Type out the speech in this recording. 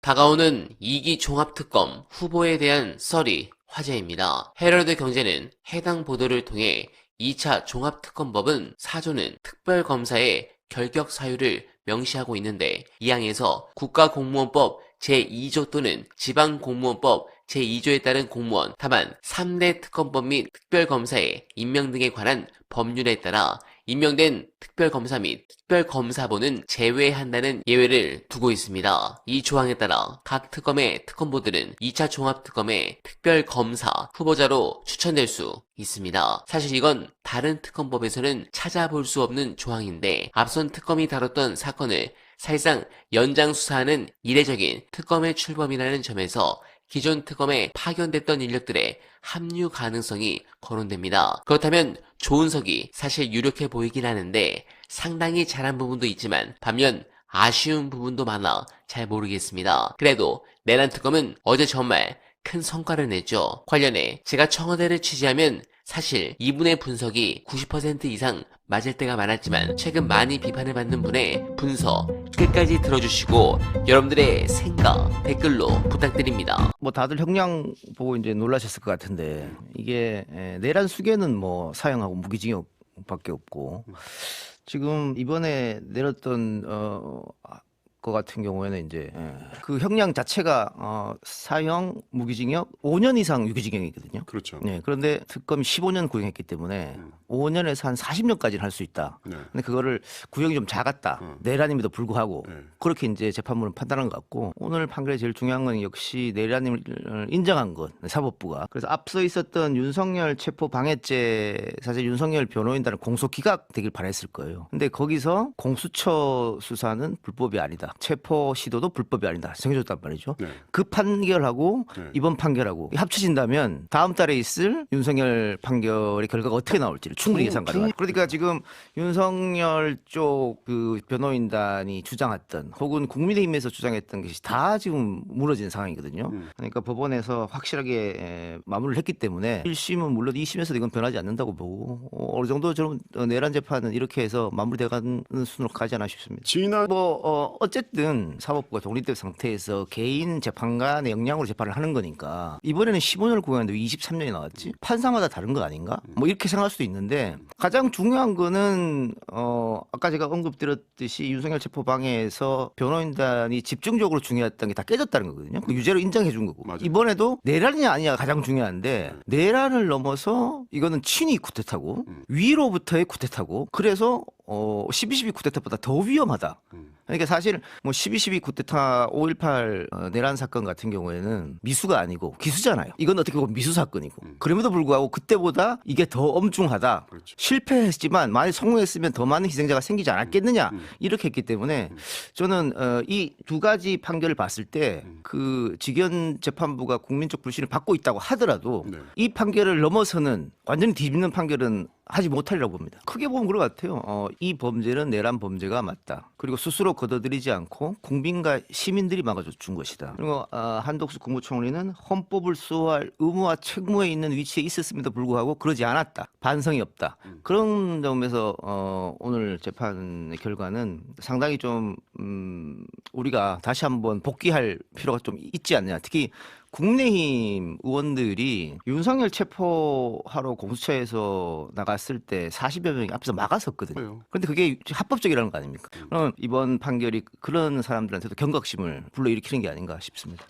다가오는 2기 종합특검 후보에 대한 썰이 화제입니다. 헤럴드 경제는 해당 보도를 통해 2차 종합특검법은 4조는 특별검사의 결격 사유를 명시하고 있는데 이 항에서 국가공무원법 제2조 또는 지방공무원법 제2조에 따른 공무원, 다만 3대 특검법 및 특별검사의 임명 등에 관한 법률에 따라 임명된 특별검사 및 특별검사보는 제외한다는 예외를 두고 있습니다. 이 조항에 따라 각 특검의 특검보들은 2차 종합특검의 특별검사 후보자로 추천될 수 있습니다. 사실 이건 다른 특검법에서는 찾아볼 수 없는 조항인데 앞선 특검이 다뤘던 사건을 사실상 연장 수사하는 이례적인 특검의 출범이라는 점에서 기존 특검에 파견됐던 인력들의 합류 가능성이 거론됩니다. 그렇다면 조은석이 사실 유력해 보이긴 하는데 상당히 잘한 부분도 있지만 반면 아쉬운 부분도 많아 잘 모르겠습니다. 그래도 내란 특검은 어제 정말 큰 성과를 냈죠. 관련해 제가 청와대를 취재하면 사실 이분의 분석이 90% 이상 맞을 때가 많았지만 최근 많이 비판을 받는 분의 분석 끝까지 들어주시고 여러분들의 생각 댓글로 부탁드립니다. 뭐 다들 형량 보고 이제 놀라셨을 것 같은데 이게 내란 수괴는 뭐 사형하고 무기징역밖에 없고 지금 이번에 내렸던 거 같은 경우에는 이제 그 형량 자체가 사형, 무기징역, 5년 이상 유기징역이거든요. 그렇죠. 네, 그런데 특검이 15년 구형했기 때문에 5년에서 한 40년까지는 할 수 있다. 네. 근데 그거를 구형이 좀 작았다. 내란임에도 불구하고 네. 그렇게 이제 재판부는 판단한 것 같고 오늘 판결에 제일 중요한 건 역시 내란임을 인정한 것 사법부가. 그래서 앞서 있었던 윤석열 체포 방해죄 사실 윤석열 변호인단은 공소 기각되길 바랬을 거예요. 근데 거기서 공수처 수사는 불법이 아니다. 체포 시도도 불법이 아니다. 정해줬단 말이죠. 네. 그 판결하고 네. 이번 판결하고 합쳐진다면 다음 달에 있을 윤석열 판결의 결과가 어떻게 나올지를 충분히 예상 가능하다. 그러니까 지금 윤석열 쪽 그 변호인단이 주장했던 혹은 국민의힘에서 주장했던 것이 다 지금 무너진 상황이거든요. 그러니까 법원에서 확실하게 마무리를 했기 때문에 1심은 물론 2심에서도 이건 변하지 않는다고 보고 어느 정도 저는 내란 재판은 이렇게 해서 마무리돼가는 순으로 가지 않나 싶습니다. 지난 어쨌든 사법부가 독립된 상태에서 개인 재판관의 역량으로 재판을 하는 거니까 이번에는 15년을 구형했는데 왜 23년이 나왔지? 판사마다 다른 거 아닌가? 뭐 이렇게 생각할 수도 있는데 가장 중요한 거는 아까 제가 언급드렸듯이 윤석열 체포방해에서 변호인단이 집중적으로 중요했던 게 다 깨졌다는 거거든요. 그 유죄로 인정해 준 거고. 맞아요. 이번에도 내란이 아니야 가장 중요한데 내란을 넘어서 이거는 친위 쿠데타고 위로부터의 쿠데타고 그래서 12.12 쿠데타보다 더 위험하다. 그러니까 사실 뭐 12.12 쿠데타 5.18 내란 사건 같은 경우에는 미수가 아니고 기수잖아요. 이건 어떻게 보면 미수 사건이고. 그럼에도 불구하고 그때보다 이게 더 엄중하다. 그렇죠. 실패했지만 만약 성공했으면 더 많은 희생자가 생기지 않았겠느냐. 이렇게 했기 때문에 저는 이 두 가지 판결을 봤을 때 그 직연 재판부가 국민적 불신을 받고 있다고 하더라도 네. 이 판결을 넘어서는 완전히 뒤집는 판결은 하지 못하리라고 봅니다. 크게 보면 그런 것 같아요. 이 범죄는 내란 범죄가 맞다. 그리고 스스로 걷어들이지 않고 국민과 시민들이 막아준 것이다. 그리고 한덕수 국무총리는 헌법을 수호할 의무와 책무에 있는 위치에 있었음에도 불구하고 그러지 않았다. 반성이 없다. 그런 점에서 오늘 재판의 결과는 상당히 좀 우리가 다시 한번 복귀할 필요가 좀 있지 않냐. 특히 국민의힘 의원들이 윤석열 체포하러 공수처에서 나갔을 때 40여 명이 앞에서 막았었거든요. 그런데 그게 합법적이라는 거 아닙니까? 그럼 이번 판결이 그런 사람들한테도 경각심을 불러일으키는 게 아닌가 싶습니다.